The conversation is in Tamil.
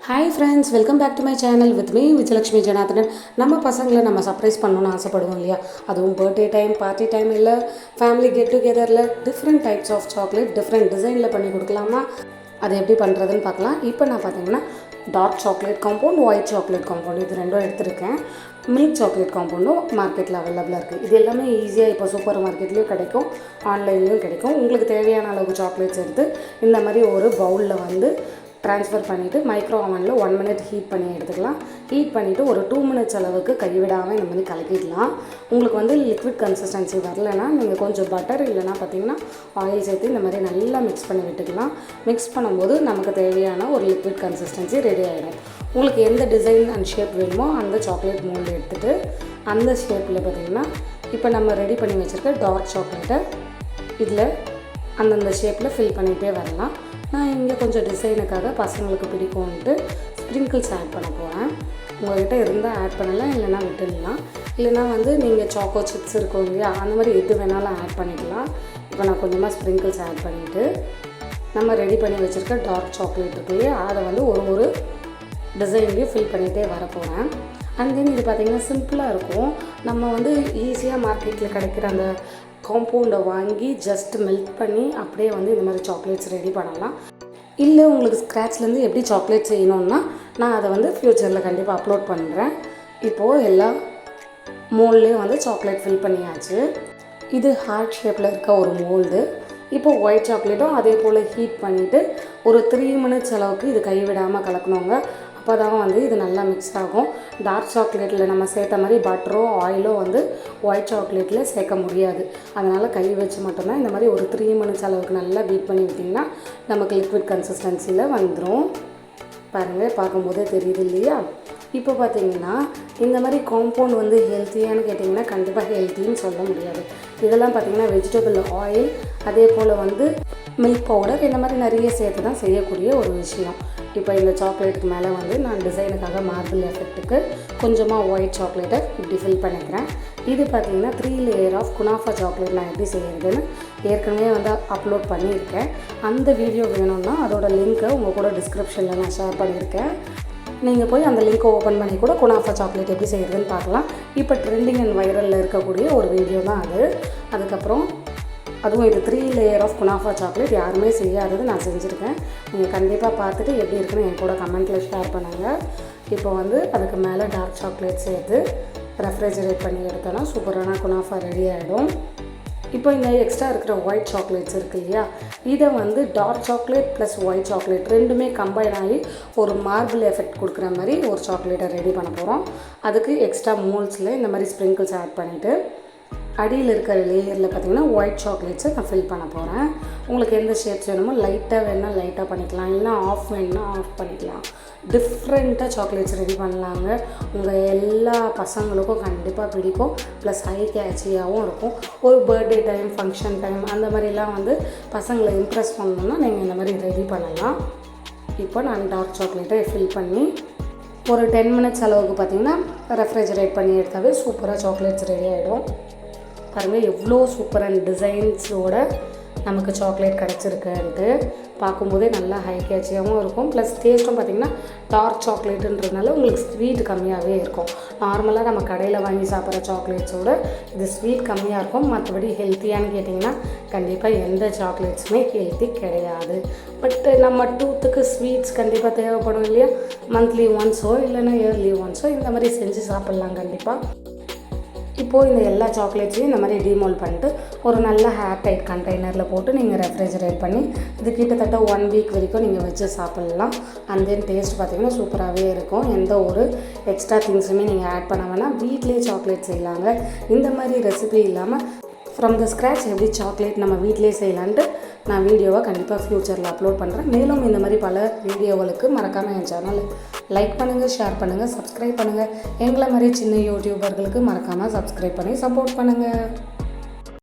Hi friends, welcome back to my channel with me Vijayalakshmi Janardhanan. நம்ம பசங்களை நம்ம சர்ப்ரைஸ் பண்ணணும்னு ஆசைப்படுவோம் இல்லையா? அதுவும் பர்த்டே டைம், பார்ட்டி டைம், இல்லை ஃபேமிலி கெட் டுகெதரில் different types of chocolate different டிசைனில் பண்ணி கொடுக்கலாமா? அது எப்படி பண்ணுறதுன்னு பார்க்கலாம். இப்போ நான் பார்த்தீங்கன்னா dark chocolate compound, white chocolate compound இது ரெண்டும் எடுத்திருக்கேன். மில்க் சாக்லேட் காம்பவுண்டும் மார்க்கெட்டில் அவைலபிளாக இருக்குது. இது எல்லாமே ஈஸியாக இப்போ சூப்பர் மார்க்கெட்லேயும் கிடைக்கும், ஆன்லைன்லேயும் கிடைக்கும். உங்களுக்கு தேவையான அளவுக்கு சாக்லேட்ஸ் எடுத்து இந்த மாதிரி ஒரு பவுலில் வந்து ட்ரான்ஸ்ஃபர் பண்ணிவிட்டு மைக்ரோ ஓவனில் 1 minute ஹீட் பண்ணி எடுத்துக்கலாம். ஹீட் பண்ணிவிட்டு ஒரு 2 minutes அளவுக்கு கைவிடாமல் இந்த மாதிரி கலக்கிடலாம். உங்களுக்கு வந்து லிக்விட் கன்சிஸ்டன்சி வரலைன்னா நீங்கள் கொஞ்சம் பட்டர் இல்லைனா பார்த்தீங்கன்னா ஆயில் சேர்த்து இந்த மாதிரி நல்லா மிக்ஸ் பண்ணி விட்டுக்கலாம். மிக்ஸ் பண்ணும்போது நமக்கு தேவையான ஒரு லிக்விட் கன்சிஸ்டன்சி ரெடி ஆகிடும். உங்களுக்கு எந்த டிசைன் அண்ட் ஷேப் வேணுமோ அந்த சாக்லேட் மோல்டு எடுத்துகிட்டு அந்த ஷேப்பில் பார்த்திங்கன்னா இப்போ நம்ம ரெடி பண்ணி வச்சுருக்க டார்க் சாக்லேட்டை இதில் அந்தந்த ஷேப்பில் ஃபில் பண்ணிகிட்டே வரலாம். நான் இங்கே கொஞ்சம் டிசைனுக்காக பசங்களுக்கு பிடிக்கும்ன்ட்டு ஸ்ப்ரிங்கிள்ஸ் ஆட் பண்ண போகிறேன். உங்கள்கிட்ட இருந்தால் ஆட் பண்ணலாம், இல்லைனா விட்டுடலாம். இல்லைனா வந்து நீங்கள் சாக்கோ சிப்ஸ் இருக்கும் இல்லையா, அந்த மாதிரி எது வேணாலும் ஆட் பண்ணிக்கலாம். இப்போ நான் கொஞ்சமாக ஸ்ப்ரிங்கிள்ஸ் ஆட் பண்ணிவிட்டு நம்ம ரெடி பண்ணி வச்சுருக்க டார்க் சாக்லேட் இருக்கு இல்லையா, அதை வந்து ஒரு டிசைன்லேயும் ஃபில் பண்ணிகிட்டே வர போகிறேன். அண்ட் தென் இது பார்த்திங்கன்னா சிம்பிளாக இருக்கும். நம்ம வந்து ஈஸியாக மார்க்கெட்டில் கிடைக்கிற அந்த காம்பவுண்டை வாங்கி ஜஸ்ட் மெல்ட் பண்ணி அப்படியே வந்து இந்த மாதிரி சாக்லேட்ஸ் ரெடி பண்ணலாம். இல்லை உங்களுக்கு ஸ்க்ராட்ச்லேருந்து எப்படி சாக்லேட் செய்யணுன்னா நான் அதை வந்து ஃப்யூச்சரில் கண்டிப்பாக அப்லோட் பண்ணுறேன். இப்போது எல்லா மோல்ட்லேயும் வந்து சாக்லேட் ஃபில் பண்ணியாச்சு. இது ஹார்ட் ஷேப்பில் இருக்க ஒரு மோல்டு. இப்போது ஒயிட் சாக்லேட்டும் அதே போல் ஹீட் பண்ணிவிட்டு ஒரு 3 minutes அளவுக்கு இது கைவிடாமல் கலக்கணுங்க. அப்போ தான் வந்து இது நல்லா மிக்ஸ் ஆகும். டார்க் சாக்லேட்டில் நம்ம சேர்த்த மாதிரி பட்டரோ ஆயிலோ வந்து ஒயிட் சாக்லேட்டில் சேர்க்க முடியாது. அதனால் கை வச்சு மட்டும்தான் இந்த மாதிரி ஒரு 3 minutes அளவுக்கு நல்லா பீட் பண்ணி விட்டிங்கன்னா நமக்கு லிக்விட் கன்சிஸ்டன்சியில் வந்துடும். பாருங்கள், பார்க்கும்போதே தெரியுது இல்லையா? இப்போ பார்த்திங்கன்னா இந்த மாதிரி காம்பவுண்ட் வந்து ஹெல்த்தியானு கேட்டிங்கன்னா கண்டிப்பாக ஹெல்த்தின்னு சொல்ல முடியாது. இதெல்லாம் பார்த்திங்கன்னா வெஜிடபிள் ஆயில், அதே போல் வந்து மில்க் பவுடர், இந்த மாதிரி நிறைய சேர்த்து தான் செய்யக்கூடிய ஒரு விஷயம். இப்போ இந்த சாக்லேட்டுக்கு மேலே வந்து நான் டிசைனுக்காக மார்பிள் எஃபெக்ட்டுக்கு கொஞ்சமாக ஒயிட் சாக்லேட்டை இப்படி ஃபில் பண்ணிக்கிறேன். இது பார்த்திங்கன்னா 3 layer ஆஃப் குனாஃபா சாக்லேட் நான் எப்படி செய்கிறதுன்னு ஏற்கனவே வந்து அப்லோட் பண்ணியிருக்கேன். அந்த வீடியோ வேணும்னா அதோட லிங்க்கை உங்கள் கூட டிஸ்கிரிப்ஷனில் நான் ஷேர் பண்ணியிருக்கேன். நீங்கள் போய் அந்த லிங்க்கை ஓப்பன் பண்ணி கூட குனாஃபா சாக்லேட் எப்படி செய்கிறதுன்னு பார்க்கலாம். இப்போ ட்ரெண்டிங் அண்ட் வைரலில் இருக்கக்கூடிய ஒரு வீடியோ தான் அது. அதுக்கப்புறம் அதுவும் இது 3 layer ஆஃப் குனாஃபா சாக்லேட் யாருமே செய்யாதது நான் செஞ்சுருக்கேன். நீங்கள் கண்டிப்பாக பார்த்துட்டு எப்படி இருக்குன்னு என் கூட கமெண்ட்டில் ஷேர் பண்ணுங்கள். இப்போ வந்து அதுக்கு மேலே டார்க் சாக்லேட் சேர்த்து ரெஃப்ரிஜரேட் பண்ணி எடுத்தோன்னா சூப்பரான குனாஃபா ரெடி ஆகிடும். இப்போ இந்த எக்ஸ்ட்ரா இருக்கிற ஒயிட் சாக்லேட்ஸ் இருக்குது இல்லையா, இதை வந்து dark chocolate plus white chocolate ரெண்டுமே கம்பைன் ஆகி ஒரு மார்பிள் எஃபெக்ட் கொடுக்குற மாதிரி ஒரு சாக்லேட்டை ரெடி பண்ண போகிறோம். அதுக்கு எக்ஸ்ட்ரா மோல்ட்ஸில் இந்த மாதிரி ஸ்ப்ரிங்கிள்ஸ் ஆட் பண்ணிவிட்டு அடியில் இருக்கிற லேயரில் பார்த்திங்கன்னா ஒயிட் சாக்லேட்ஸை நான் ஃபில் பண்ண போகிறேன். உங்களுக்கு எந்த ஷேப்ஸ் வேணுமோ லைட்டாக வேணுன்னா லைட்டாக பண்ணிக்கலாம், இல்லைனா ஆஃப் வேணுன்னா ஆஃப் பண்ணிக்கலாம். டிஃப்ரெண்ட்டாக சாக்லேட்ஸ் ரெடி பண்ணலாங்க. உங்கள் எல்லா பசங்களுக்கும் கண்டிப்பாக பிடிக்கும். ப்ளஸ் ஹை கேட்சியாகவும் இருக்கும். ஒரு பர்த்டே டைம், ஃபங்க்ஷன் டைம் அந்த மாதிரிலாம் வந்து பசங்களை இம்ப்ரெஸ் பண்ணணுன்னா நீங்கள் இந்த மாதிரி ரெடி பண்ணலாம். இப்போ நான் டார்க் சாக்லேட்டை ஃபில் பண்ணி ஒரு 10 minutes அளவுக்கு பார்த்திங்கன்னா ரெஃப்ரிஜரேட் பண்ணி எடுத்தாவே சூப்பராக சாக்லேட்ஸ் ரெடி ஆகிடும். பாருங்கள் எவ்வளோ சூப்பர் அண்ட் டிசைன்ஸோட நமக்கு சாக்லேட் கிடச்சிருக்குன்ட்டு பார்க்கும்போதே நல்லா ஹை கேட்சியாகவும் இருக்கும். ப்ளஸ் டேஸ்ட்டும் பார்த்திங்கன்னா டார்க் சாக்லேட்டுன்றதுனால உங்களுக்கு ஸ்வீட் கம்மியாகவே இருக்கும். நார்மலாக நம்ம கடையில் வாங்கி சாப்பிட்ற சாக்லேட்ஸோட இது ஸ்வீட் கம்மியாக இருக்கும். மற்றபடி ஹெல்த்தியானு கேட்டிங்கன்னா கண்டிப்பாக எந்த சாக்லேட்ஸுமே ஹெல்த்தி கிடையாது. பட் நம்ம டூத்துக்கு ஸ்வீட்ஸ் கண்டிப்பாக தேவைப்படும் இல்லையா? மந்த்லி ஒன்ஸோ இல்லைன்னா இயர்லி ஒன்ஸோ இந்த மாதிரி செஞ்சு சாப்பிட்லாம் கண்டிப்பாக. இப்போது இந்த எல்லா சாக்லேட்ஸையும் இந்த மாதிரி டீமோல்ட் பண்ணிட்டு ஒரு நல்ல ஹேர் டைட் கண்டெய்னரில் போட்டு நீங்கள் ரெஃப்ரிஜரேட் பண்ணி இது கிட்டத்தட்ட 1 week வரைக்கும் நீங்கள் வச்சு சாப்பிட்லாம். அண்ட் தென் டேஸ்ட் பார்த்திங்கன்னா சூப்பராகவே இருக்கும். எந்த ஒரு எக்ஸ்ட்ரா திங்ஸுமே நீங்கள் ஆட் பண்ண வேணாம். வீட்டிலே சாக்லேட் செய்யலாங்க. இந்த மாதிரி ரெசிபி இல்லாமல் ஃப்ரம் த ஸ்க்ராட்ச் எப்படி சாக்லேட் நம்ம வீட்டிலே செய்யலான்ட்டு நான் வீடியோவை கண்டிப்பாக ஃப்யூச்சரில் அப்லோட் பண்ணுறேன். மேலும் இந்த மாதிரி பல வீடியோகளுக்கு மறக்காமல் என் சேனலை லைக் பண்ணுங்கள், ஷேர் பண்ணுங்கள், சப்ஸ்கிரைப் பண்ணுங்கள். எங்களை மாதிரி சின்ன யூடியூபர்களுக்கு மறக்காமல் சப்ஸ்கிரைப் பண்ணி சப்போர்ட் பண்ணுங்கள்.